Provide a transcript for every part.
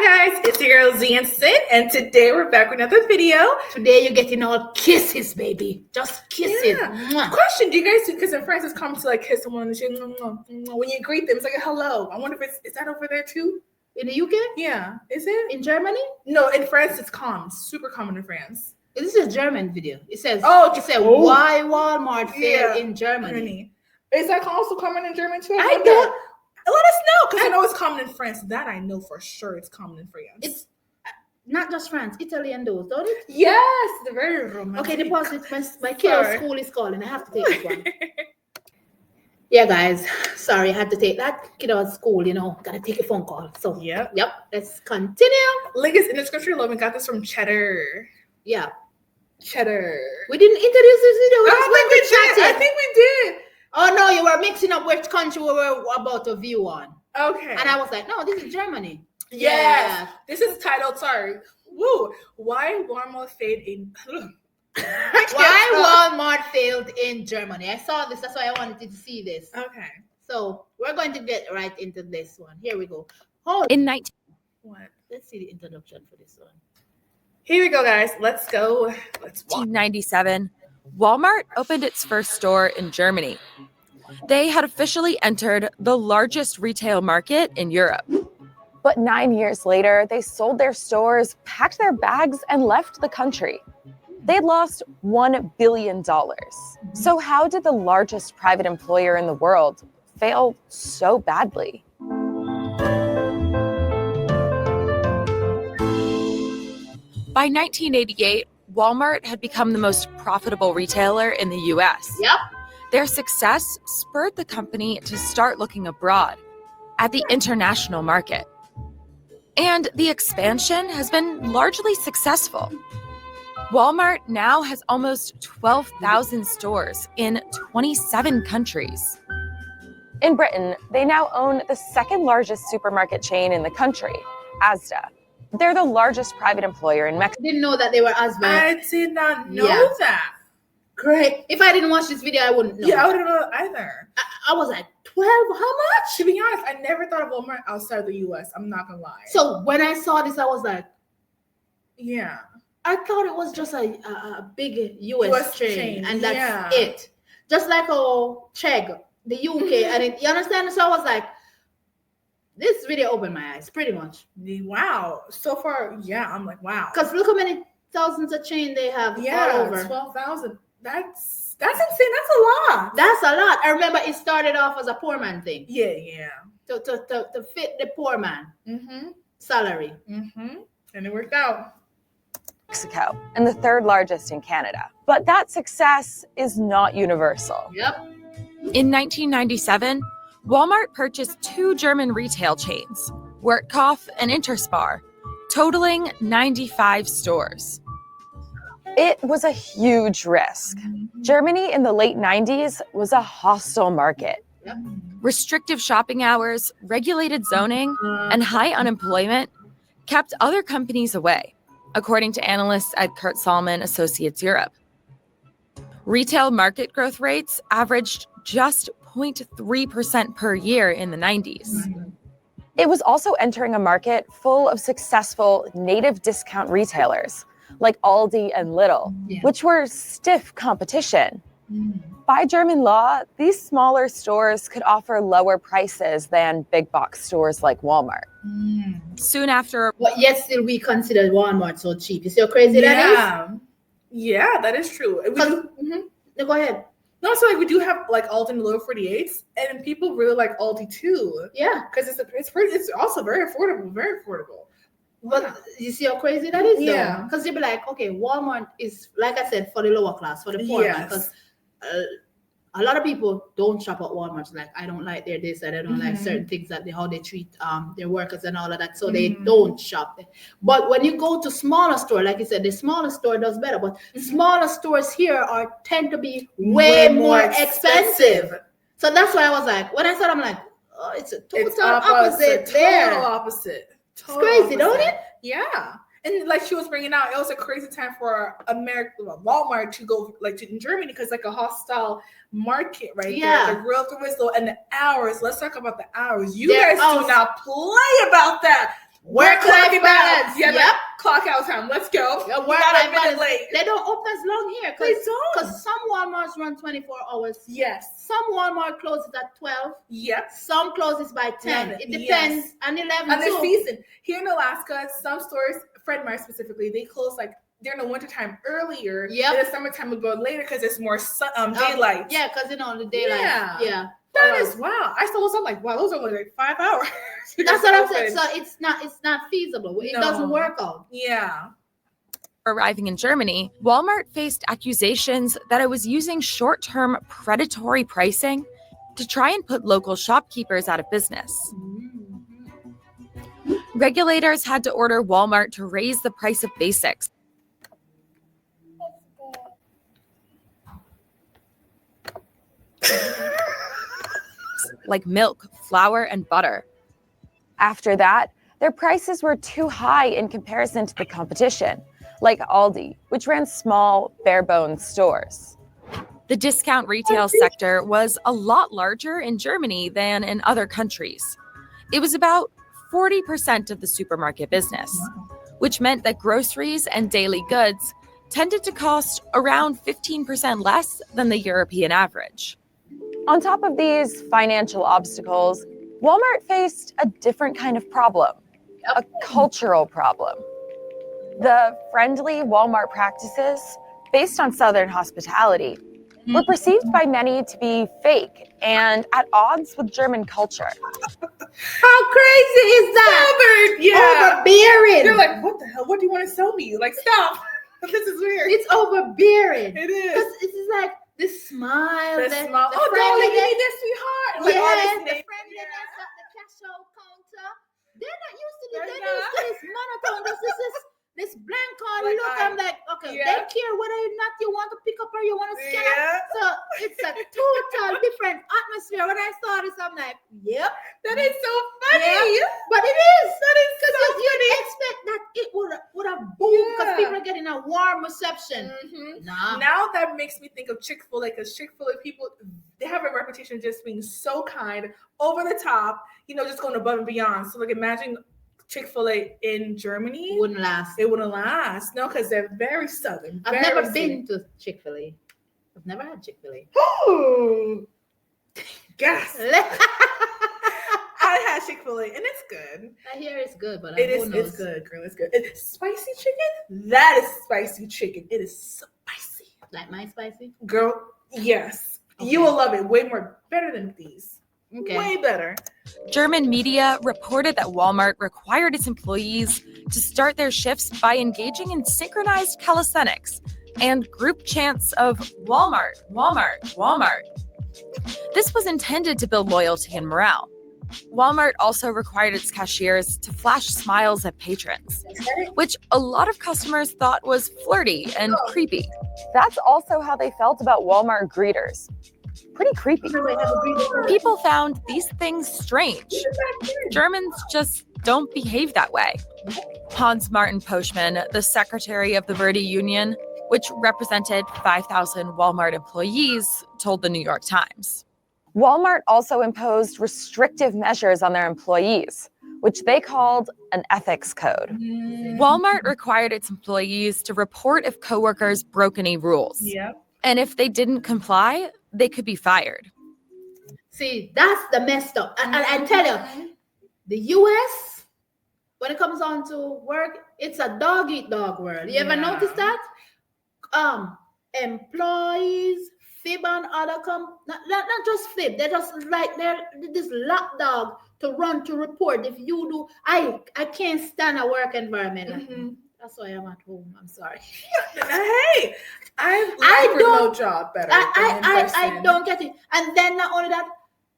guys, it's your girl Z and Sid, and today we're back with another video. Today you're getting all kisses, baby. Just kisses. Yeah. Question, do you guys, because in France it's common to like kiss someone and shit, when you greet them, it's like a hello. I wonder if is that over there too? In the UK? Yeah. Is it? In Germany? No, in France it's common. Super common in France. This is a German video. It says, why Walmart failed in Germany. Is that also common in Germany too? I don't. Let us know, because I know it's common in France. That I know for sure it's common in France. It's not just France, Italy and those, don't it? Yes, they're very romantic. Okay, deposit. My kiddo's school is calling. I have to take this one. Yeah, guys. Sorry, I had to take that kiddo's school, Gotta take a phone call. So, yep. Let's continue. Link is in the description below. We got this from Cheddar. Yeah. Cheddar. We didn't introduce this video. I think we did. Oh, no, you were mixing up which country we were about to view on. Okay. And I was like, no, this is Germany. Yes. Yeah. This is titled, woo, why Walmart failed in... Why Walmart failed in Germany. I saw this. That's why I wanted to see this. Okay. So we're going to get right into this one. Here we go. What? Let's see the introduction for this one. Here we go, guys. Let's go. Let's watch. 1997. Walmart opened its first store in Germany. They had officially entered the largest retail market in Europe. But 9 years later, they sold their stores, packed their bags, and left the country. They'd lost $1 billion. So how did the largest private employer in the world fail so badly? By 1988, Walmart had become the most profitable retailer in the U.S. Yep. Their success spurred the company to start looking abroad at the international market. And the expansion has been largely successful. Walmart now has almost 12,000 stores in 27 countries. In Britain, they now own the second largest supermarket chain in the country, Asda. They're the largest private employer in Mexico. I didn't know that they were Asda. I did not know that. Great. If I didn't watch this video, I wouldn't know. Yeah, I wouldn't know either. I was like, 12? How much? To be honest, I never thought of Walmart outside the U.S. I'm not going to lie. So when I saw this, I was like, yeah. I thought it was just a big US chain, and that's it. Just like Chegg, the UK, and you understand? So I was like, this video opened my eyes, pretty much. Wow. So far, yeah, I'm like, wow. Because look how many thousands of chain they have all over. 12,000. That's insane. That's a lot. That's a lot. I remember it started off as a poor man thing. Yeah. To fit the poor man salary. And it worked out. Mexico, and the third largest in Canada. But that success is not universal. Yep. In 1997, Walmart purchased 2 German retail chains, Wertkauf and Interspar, totaling 95 stores. It was a huge risk. Germany in the late 90s was a hostile market. Yep. Restrictive shopping hours, regulated zoning, and high unemployment kept other companies away, according to analysts at Kurt Salman Associates Europe. Retail market growth rates averaged just 0.3% per year in the 90s. It was also entering a market full of successful native discount retailers like Aldi and Lidl, which were stiff competition. By German law, these smaller stores could offer lower prices than big box stores like Walmart. Soon after... But yet still we consider Walmart so cheap. You see how crazy that is? Yeah, that is true. No, go ahead. No, so like we do have like Aldi and Lower 48s, and people really like Aldi too. Yeah. Because it's also very affordable, But you see how crazy that is, though? Yeah. Because you'll be like, okay, Walmart is, like I said, for the lower class, for the poor man. Because a lot of people don't shop at Walmart. Like, I don't like their this, and I don't like certain things that how they treat their workers and all of that. So they don't shop there. But when you go to smaller store, like you said, the smaller store does better. But smaller stores here tend to be way more expensive. So that's why I was like, when I said, I'm like, oh, it's a total opposite there. Total opposite. It's crazy, don't it? Yeah. And like she was bringing out, it was a crazy time for Walmart to go in Germany because like a hostile market there. The real whistle and the hours. Let's talk about the hours. You guys do not play about that. clocking out. Yeah, Like, clock out time. Let's go. Yeah, we got a minute late. They don't open as long here. They don't. Because some Walmarts run 24 hours. Yes. Some Walmart closes at 12. Yes. Some closes by 10. It depends. And 11 on the too. season. Here in Alaska, some stores, Fred Meyer specifically, they close like during the wintertime earlier. Yeah. In the summertime, we go later because it's more daylight. Yeah, because the daylight. Yeah. That is wow. I saw those. I'm like, wow, those are only like 5 hours. That's what I'm saying. So it's not feasible. It doesn't work out. Yeah. Arriving in Germany, Walmart faced accusations that it was using short-term predatory pricing to try and put local shopkeepers out of business. Regulators had to order Walmart to raise the price of basics, like milk, flour, and butter. After that, their prices were too high in comparison to the competition, like Aldi, which ran small, bare-bones stores. The discount retail sector was a lot larger in Germany than in other countries. It was about 40% of the supermarket business, which meant that groceries and daily goods tended to cost around 15% less than the European average. On top of these financial obstacles, Walmart faced a different kind of problem, a cultural problem. The friendly Walmart practices, based on Southern hospitality, were perceived by many to be fake and at odds with German culture. How crazy is that? Southern, yeah. Overbearing. You're like, what the hell? What do you want to sell me? Like, stop. This is weird. It's overbearing. It is. It's like this smile. The smile. Oh, darling, you need this, sweetheart. Like, the friendliness at the cash out counter. They're not used to this. They're used to this monotone. This blank card like, look. I'm like, okay, they care whether or not you want to pick up or you want to scan. Yeah. So it's a total different atmosphere. When I saw this, I'm like, yep. That is so funny. Yeah. But it is. That is so funny. You'd expect that it would have boomed because people are getting a warm reception. Nah. Now that makes me think of Chick-fil-A, because Chick-fil-A people, they have a reputation of just being so kind, over the top, just going above and beyond. So like imagine Chick-fil-A in Germany. It wouldn't last. It wouldn't last. No, because they're very Southern. I've never been to Chick-fil-A. I've never had Chick-fil-A. Oh, gas. I had Chick-fil-A and it's good. I hear it's good, but it's good, girl. It's good. It's spicy chicken. That is spicy chicken. It is spicy. Like my spicy? Girl, yes. Okay. You will love it. Way more better than these. Okay. Way better. German media reported that Walmart required its employees to start their shifts by engaging in synchronized calisthenics and group chants of Walmart, Walmart, Walmart. This was intended to build loyalty and morale. Walmart also required its cashiers to flash smiles at patrons, which a lot of customers thought was flirty and creepy. That's also how they felt about Walmart greeters. Pretty creepy. People found these things strange. Germans just don't behave that way. Hans Martin Poschmann, the secretary of the Verdi Union, which represented 5,000 Walmart employees, told the New York Times. Walmart also imposed restrictive measures on their employees, which they called an ethics code. Walmart required its employees to report if coworkers broke any rules. Yep. And if they didn't comply, they could be fired. See, that's the messed up. And I tell you, the US, when it comes on to work, it's a dog-eat-dog world. You ever notice that? Employees, fib and other not just fib, they're just like they're this lapdog to run to report. If you do, I can't stand a work environment like that. That's why I'm at home. I'm sorry. Hey, I like remote job better. I don't get it. And then not only that,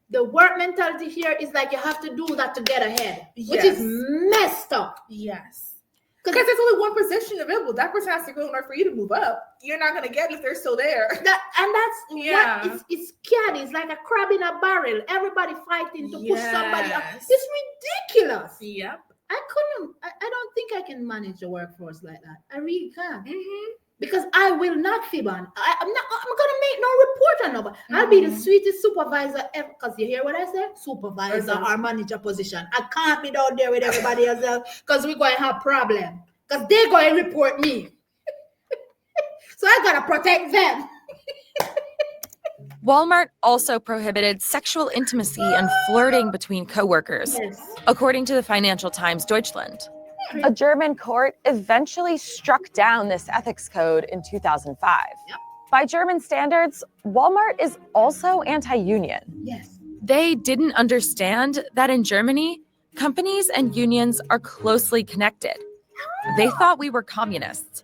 the work mentality here is like you have to do that to get ahead, which is messed up. Yes. Because there's only one position available. That person has to go in order for you to move up. You're not going to get it if they're still there. It's scary. It's like a crab in a barrel. Everybody fighting to push somebody up. It's ridiculous. Yep. I don't think I can manage a workforce like that. I really can't. Because I will not fib on. I'm gonna make no report on nobody. I'll be the sweetest supervisor ever. Because you hear what I said? Supervisor or manager position. I can't be down there with everybody else because we're going to have problem. Because they're going to report me. So I gotta protect them. Walmart also prohibited sexual intimacy and flirting between coworkers, according to the Financial Times Deutschland. A German court eventually struck down this ethics code in 2005. By German standards, Walmart is also anti-union. Yes. They didn't understand that in Germany, companies and unions are closely connected. They thought we were communists.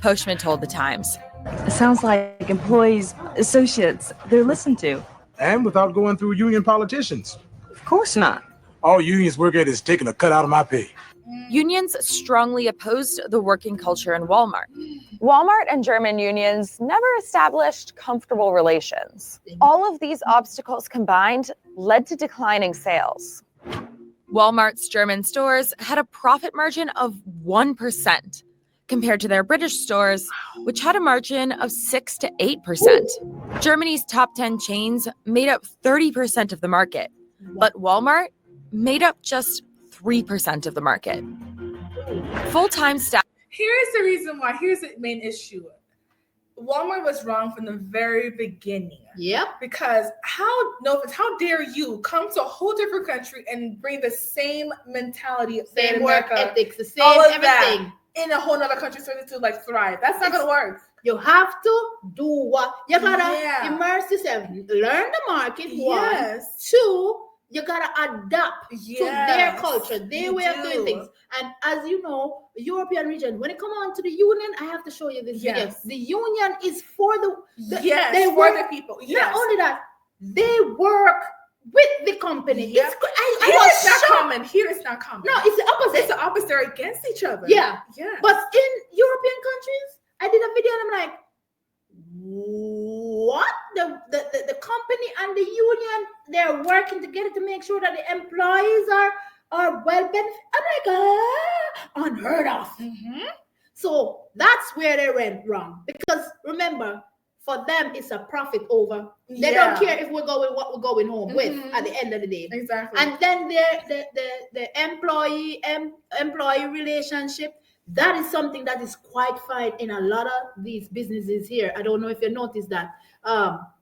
Postman told the Times. It sounds like employees, associates, they're listened to. And without going through union politicians. Of course not. All unions work at is taking a cut out of my pay. Unions strongly opposed the working culture in Walmart. Walmart and German unions never established comfortable relations. All of these obstacles combined led to declining sales. Walmart's German stores had a profit margin of 1%, compared to their British stores, which had a margin of 6 to 8%. Germany's top 10 chains made up 30% of the market, but Walmart made up just 3% of the market. Full-time staff. Here's the reason why. Here's the main issue. Walmart was wrong from the very beginning. Yep. Because how dare you come to a whole different country and bring the same mentality, same work ethics, the same all of everything. That in a whole other country to like thrive. That's not gonna work. You have to do what you gotta immerse yourself, learn the market. Yes. 2, you gotta adapt to their culture, their way of doing things. And as you know, European region, when it comes on to the union, I have to show you this video. The union is for the people. Not only that, they work with the company. Here it's not common. No, it's the opposite. It's the opposite. They're against each other. Yeah. But in European countries, I did a video and I'm like, what? The company and the union, they're working together to make sure that the employees are well benefited. I'm like, unheard of. So that's where they went wrong. Because remember, for them, it's a profit over. They don't care if we're going what we're going home with at the end of the day. Exactly. And then the employee relationship, that is something that is quite fine in a lot of these businesses here. I don't know if you noticed that.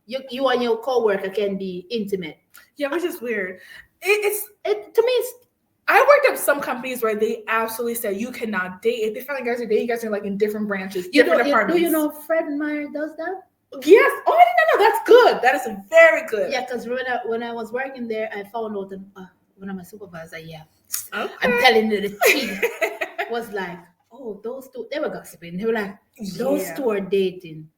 You and your coworker can be intimate. Yeah, which is weird. To me, I worked at some companies where they absolutely said you cannot date. If they find you guys are dating, you guys are like in different branches, different departments. Do you know Fred Meyer does that? Yes. Oh, I didn't know. That's good. That is very good. Yeah, because when I was working there, I found out one of my supervisors. Yeah, okay. I'm telling you, the tea was like, oh, those two, they were gossiping. They were like, those two are dating,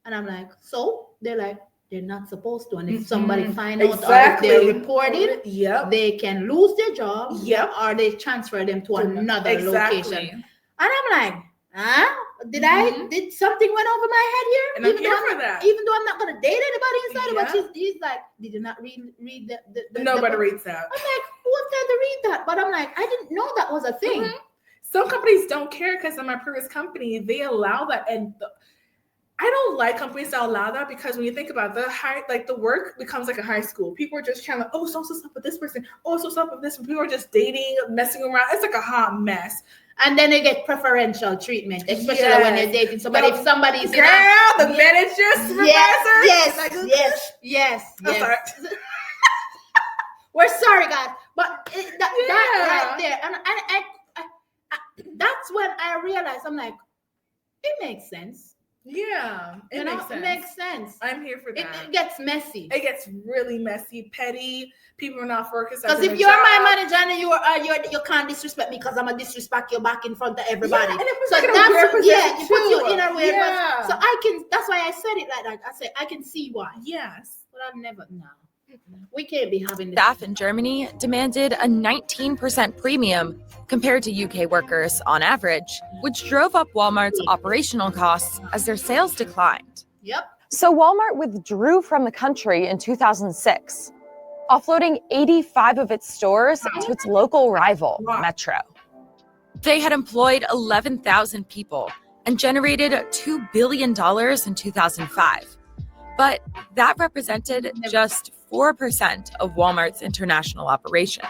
and I'm like, so they're like, they're not supposed to. And if somebody find out or if they're reported, they can lose their job, or they transfer them to another location. And I'm like, did something went over my head here? And I'm here for that. Even though I'm not gonna date anybody inside, but he's like, did you not read the nobody reads that? I'm like, who was there to read that? But I'm like, I didn't know that was a thing. Some companies don't care because in my previous company, they allow that. And I don't like companies that allow that because when you think about the work becomes like a high school. People are just trying to, so stuff with this person. So stuff with this. People are just dating, messing around. It's like a hot mess. And then they get preferential treatment, especially when they're dating somebody. If somebody's the manager, supervisor. Yes. Sorry. We're sorry, guys, but that right there, and I that's when I realized I'm like, it makes sense. Yeah, it makes sense. I'm here for that. It gets messy. It gets really messy, petty. People are not focused. Because if you're my manager and you can't disrespect me because I'm gonna disrespect you back in front of everybody. And it so that's you put you in a weird position. So I can. That's why I said it like that. I said I can see why. Yes, but I've never. No, we can't be having this. Staff in Germany demanded a 19% premium compared to UK workers on average, which drove up Walmart's operational costs as their sales declined. Yep. So Walmart withdrew from the country in 2006, offloading 85 of its stores to its local rival, Metro. They had employed 11,000 people and generated $2 billion in 2005. But that represented just 4% of Walmart's international operations.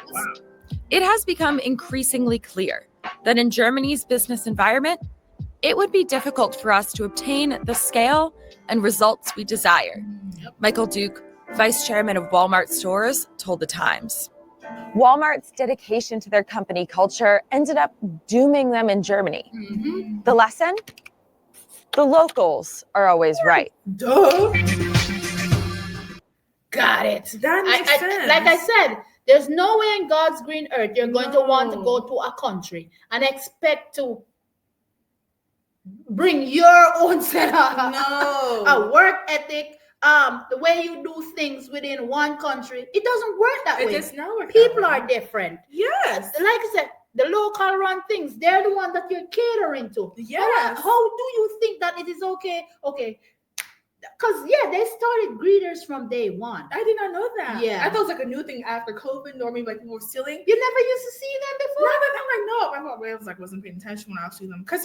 It has become increasingly clear that in Germany's business environment, it would be difficult for us to obtain the scale and results we desire. Michael Duke, vice chairman of Walmart stores, told The Times. Walmart's dedication to their company culture ended up dooming them in Germany. The lesson? The locals are always right. Duh. Got it. That makes sense. Like I said, there's no way in God's green earth you're going to want to go to a country and expect to bring your own set of a work ethic, the way you do things within one country. It doesn't work that way. It does not work. People are different. Yes. Like I said, the local run things, they're the one that you're catering to. Yes. How do you think that it is okay? Okay. Because, they started greeters from day one. I did not know that. Yeah. I thought it was like a new thing after COVID, or maybe like people were stealing. You never used to see them before? I'm like, wasn't paying attention when I was seeing them. Because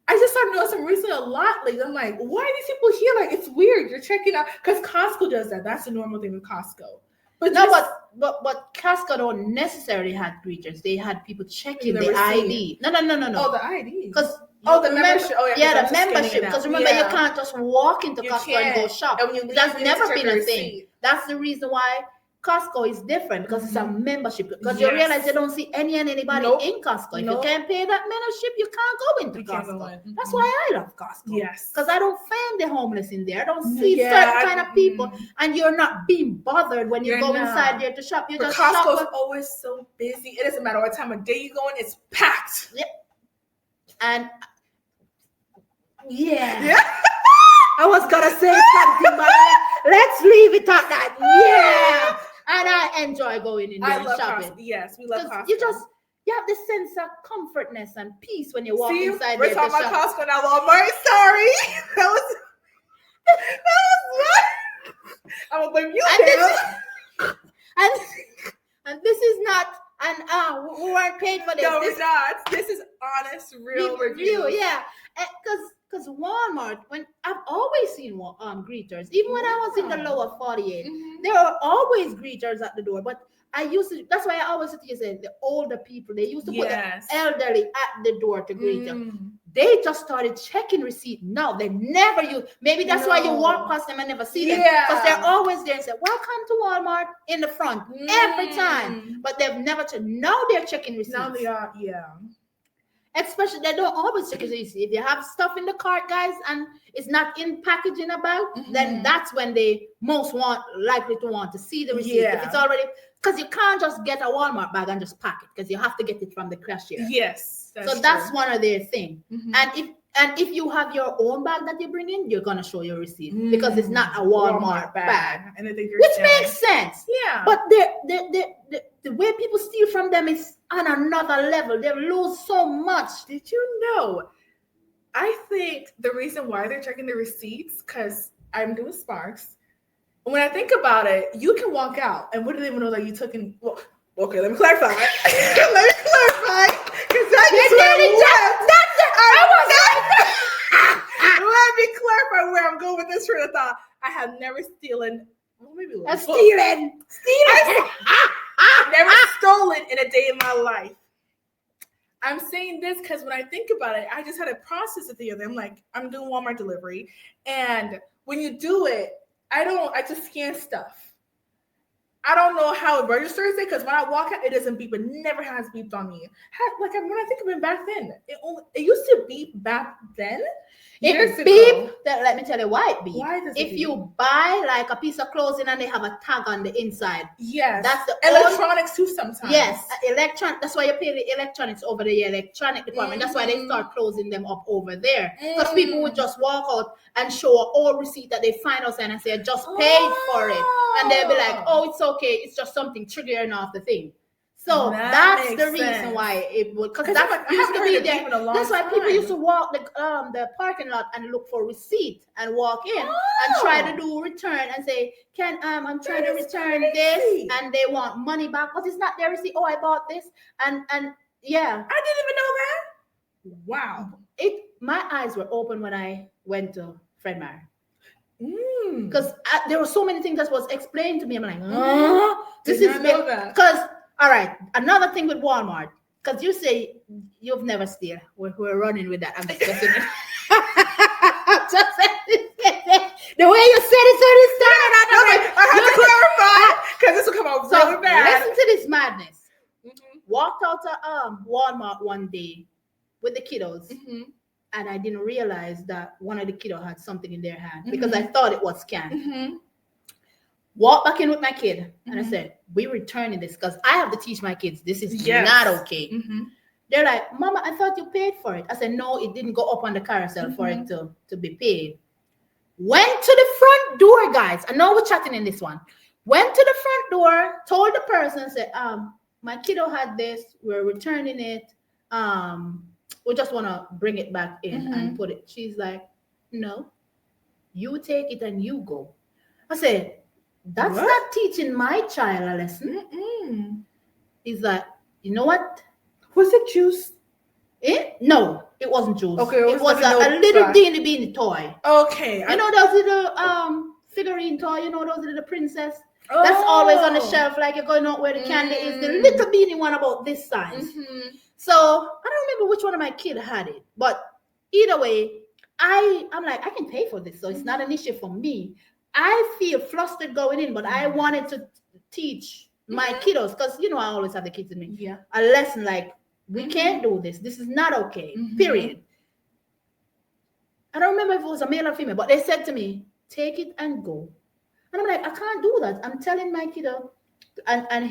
I just started noticing recently a lot. Like, I'm like, why are these people here? Like, it's weird. You're checking out. Because Costco does that. That's the normal thing with Costco. But Costco don't necessarily have greeters. They had people checking the ID. No. Oh, the ID. Because the membership. The membership. Because remember, you can't just walk into Costco and go shop. That's never been a thing. That's the reason why Costco is different, because it's a membership. Because you realize you don't see anybody in Costco. If you can't pay that membership, you can't go into Costco. That's why I love Costco. Yes. Because I don't find the homeless in there. I don't see certain kind of people, and you're not being bothered when you go inside there to shop. You just shop. Costco's always so busy. It doesn't matter what time of day you go in, it's packed. Yep. And I was gonna say something, but let's leave it at that. Yeah. And I enjoy going in there and shopping. Costco. Yes, we love Costco. You have this sense of comfortness and peace when you walk inside we're there. We're talking about Costco now, Walmart. Sorry. That was what? I'm gonna blame you now. And this is not we weren't paid for this. No, we're not. This is honest, real review. Yeah. Because Walmart, when I've always seen greeters, even when I was in the lower 48, there are always greeters at the door. But that's why I always say the older people, they used to put the elderly at the door to greet them. They just started checking receipt. No, they never use. Maybe that's why you walk past them and never see them. Because they're always there and say, welcome to Walmart in the front every time. But they've never checked. Now they're checking receipts. Now they are, Especially, they don't always check receipt. If you have stuff in the cart, guys, and it's not in packaging about, then that's when they most likely to want to see the receipt. If it's already, because you can't just get a Walmart bag and just pack it, because you have to get it from the cashier. Yes. That's one of their things. And if you have your own bag that you bring in, you're gonna show your receipt because it's not a Walmart bag. And which makes sense. Yeah. But the way people steal from them is on another level. They lose so much. Did you know? I think the reason why they're checking the receipts, because I'm doing Sparks. When I think about it, you can walk out and wouldn't even know that you took in. Well, okay, let me clarify. Let me clarify where I'm going with this train of thought. I have never stolen. Stealing. Never stolen in a day in my life. I'm saying this because when I think about it, I just had to process it the other day. I'm like, I'm doing Walmart delivery. And when you do it, I just scan stuff. I don't know how it registers it, because when I walk out, it doesn't beep. It never has beeped on me. When I think of it back then, it used to beep back then. It beep. Let me tell you why it beep. Why does it beep? If you buy like a piece of clothing and they have a tag on the inside. Yes. That's the electronics too sometimes. Yes. That's why you pay the electronics over the electronic department. That's why they start closing them up over there. Because people would just walk out and show an old receipt that they find us and say, I just paid for it. And they'll be like, oh, it's okay. It's just something triggering off the thing. So that's the reason why it would, because that used to be there. That's why people used to walk the parking lot and look for receipt and walk in and try to do return and say, I'm trying to return this, and they want money back, but it's not their receipt. Oh, I bought this, and yeah. I didn't even know that. Wow. My eyes were open when I went to Fred Meyer. Mm. Because there were so many things that was explained to me. I'm like, this is know that. Because, all right, another thing with Walmart, because you say you've never steal. We're running with that. I'm discussing it. The way you said it, so it started. I have to clarify because this will come out really bad. Listen to this madness. Walked out to Walmart one day with the kiddos, and I didn't realize that one of the kiddos had something in their hand because I thought it was scanned. Walked back in with my kid, and I said, "We're returning this because I have to teach my kids this is not okay." They're like, "Mama, I thought you paid for it." I said, "No, it didn't go up on the carousel for it to be paid." Went to the front door, guys. I know we're chatting in this one. Went to the front door, told the person, said, my kiddo had this, we're returning it. We just want to bring it back in and put it. She's like, "No, you take it and you go." I said, "That's not teaching my child a lesson." He's like, "You know what? Was it juice? No, it wasn't juice. Okay, it was a little teeny beanie toy. Okay. You know those little figurine toy, you know those little princess? That's always on the shelf, like you're going out where the candy is. The little beanie one about this size. So I don't remember which one of my kids had it, but either way, I'm like, I can pay for this, so it's not an issue for me. I feel flustered going in, but I wanted to teach my kiddos, because I always have the kids in me. Yeah. A lesson like, we can't do this. This is not okay. Period. I don't remember if it was a male or female, but they said to me, "Take it and go." And I'm like, I can't do that. I'm telling my kiddo, and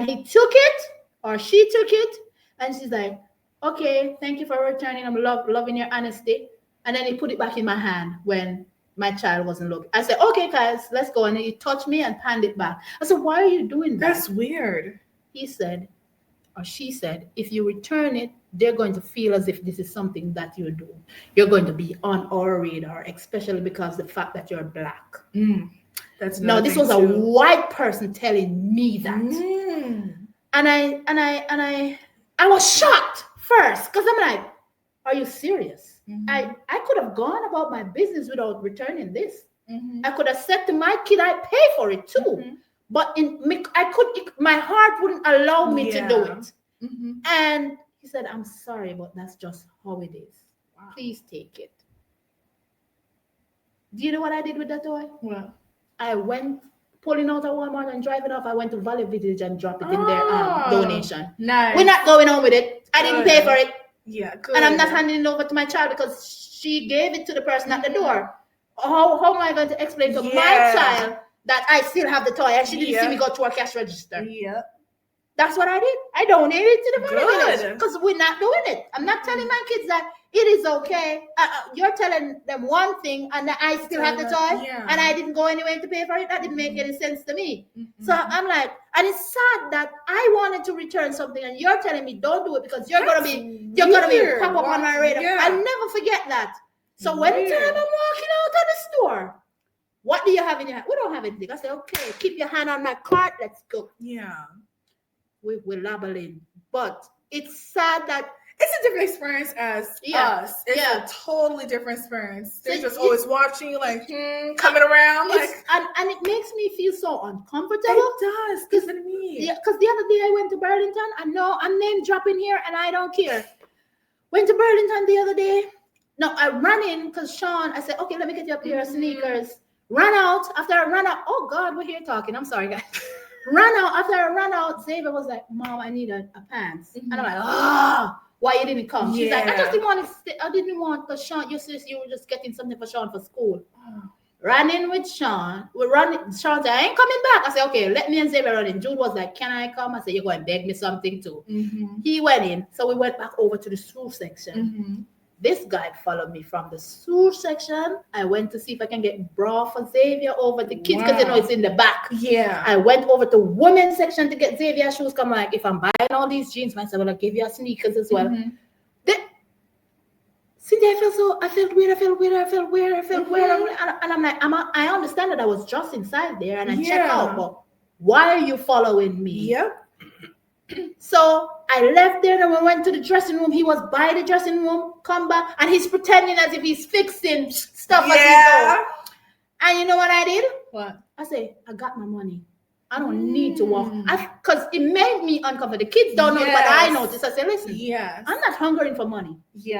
he took it, or she took it, and she's like, "Okay, thank you for returning. I'm loving your honesty." And then he put it back in my hand when my child wasn't looking. I said, "Okay, guys, let's go." And he touched me and handed it back. I said, "Why are you doing that?" That's weird. He said, or she said, "If you return it, they're going to feel as if this is something that you do. You're going to be on our radar, especially because the fact that you're black." That's no. This was a white person telling me that, and I was shocked first because I'm like, "Are you serious?" I could have gone about my business without returning this. I could have said to my kid, "I pay for it too." But my heart wouldn't allow me to do it. And he said, "I'm sorry, but that's just how it is. Wow. Please take it." Do you know what I did with that toy? What? I went pulling out of Walmart and driving off. I went to Valley Village and dropped it in their donation. Nice. We're not going on with it. I didn't pay for it. Yeah, good. And I'm not handing it over to my child because she gave it to the person at the door. How am I going to explain to my child that I still have the toy and she didn't see me go to a cash register? Yeah. That's what I did. I donated it to the village because we're not doing it. I'm not telling my kids that it is okay. You're telling them one thing and that I still have the toy and I didn't go anywhere to pay for it. That didn't make any sense to me. So I'm like, and it's sad that I wanted to return something and you're telling me don't do it because you're gonna be pop up on my radar. I'll never forget that. So when the time I'm walking out of the store, what do you have in your hand? We don't have anything. I said, "Okay, keep your hand on my cart. Let's go." Yeah. We're labeling, but it's sad that it's a different experience as us. It's a totally different experience. They're just always watching you, like coming around, and it makes me feel so uncomfortable. It does, because I mean, because the other day I went to Burlington. I know I'm name dropping here, and I don't care. Went to Burlington the other day. No, I ran in because Sean. I said, "Okay, let me get you a pair of sneakers." Ran out. After I ran out, oh God, we're here talking. I'm sorry, guys. Ran out. After I ran out, Xavier was like, "Mom, I need a pants." And I'm like, why you didn't come? She's like, "I just didn't want to I didn't want, because Sean, you were just getting something for Sean for school." Ran in with Sean. Sean said, "I ain't coming back." I said, "Okay, let me and Xavier run in." Jude was like, "Can I come?" I said, "You're going to beg me something too." He went in. So we went back over to the school section. This guy followed me from the school section. I went to see if I can get bra for Xavier over the kids because it's in the back. Yeah. I went over to women's section to get Xavier shoes. Come like, if I'm buying all these jeans, myself, I'll give you sneakers as well. I felt weird. And I'm like, I understand that I was just inside there and I checked out, but why are you following me? Yep. So I left there and we went to the dressing room. He was by the dressing room, come back, and he's pretending as if he's fixing stuff as he goes. And you know what I did? What? I say, I got my money. I don't need to walk. Because it made me uncomfortable. The kids don't know, but I noticed. I said, listen, I'm not hungering for money.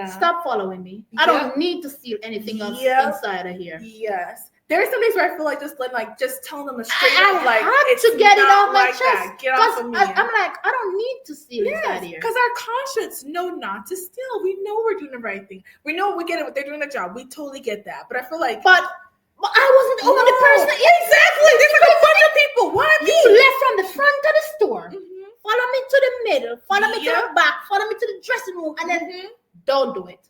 Stop following me. I don't need to steal anything else inside of here. Yes. There's some days where I feel like just telling them straight up, like, I had to get it off my chest. That. Get off of me. I'm like, I don't need to steal inside here. Because our conscience know not to steal. We know we're doing the right thing. We know we get it. They're doing a job. We totally get that. But I feel like, but I wasn't the only person. Exactly. There's like a bunch of people. Why me? You left from the front of the store. Follow me to the middle. Follow me to the back. Follow me to the dressing room, and then don't do it.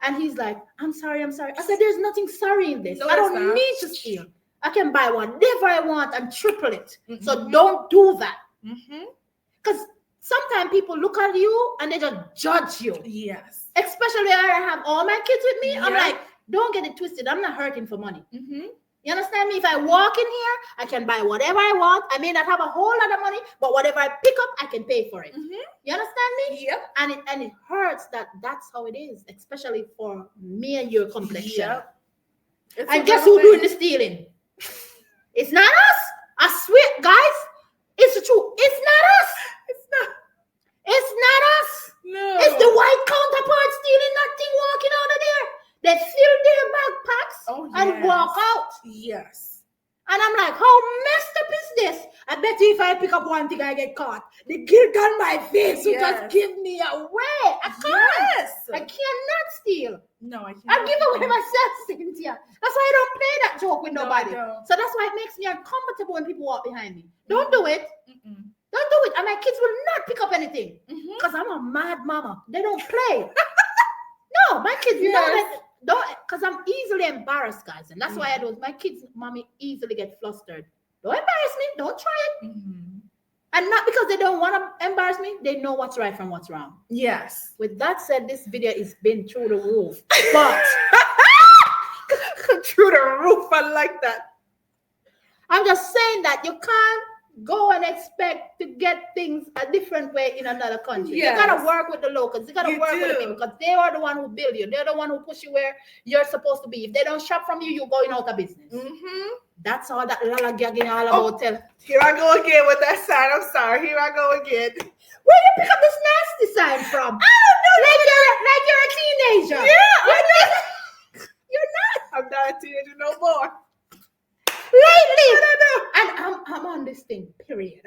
And he's like, I'm sorry. I said, there's nothing sorry in this. I don't need to steal. I can buy whatever I want and triple it. So don't do that. Because sometimes people look at you and they just judge you. Yes. Especially I have all my kids with me. I'm like, don't get it twisted. I'm not hurting for money. You understand me? If I walk in here, I can buy whatever I want. I may not have a whole lot of money, but whatever I pick up, I can pay for it. You understand me? Yep. And it hurts that's how it is, especially for me and your complexion. And guess who's doing the stealing? It's not us. I swear, guys, it's the truth. It's not us. It's not us. No. It's the white counterpart stealing nothing, walking out of there. They fill their backpacks and walk out. Yes. And I'm like, how messed up is this? I bet you if I pick up one thing, I get caught. The guilt on my face will just give me away. I can't. I cannot steal. No, I can't. I give away myself, Cynthia. That's why I don't play that joke with nobody. So that's why it makes me uncomfortable when people walk behind me. Don't do it. Don't do it. And my kids will not pick up anything. Because I'm a mad mama. They don't play. No, my kids don't, because I'm easily embarrassed, guys. And that's why I don't. My kids, mommy, easily get flustered. Don't embarrass me. Don't try it. And not because they don't want to embarrass me. They know what's right from what's wrong. Yes. With that said, this video has been through the roof. But through the roof, I like that. I'm just saying that you can't go and expect to get things a different way in another country. You gotta work with the locals. You gotta work with the people because they are the one who build you. They're the one who push you where you're supposed to be. If they don't shop from you, you're going out of business. That's all that lollygagging all about. Here I go again with that sign. I'm sorry. Here I go again. Where you pick up this nasty sign from? I don't know. Like you're a teenager. Yeah, I know. You're not. I'm not a teenager no more. Lately. And I'm on this thing, period.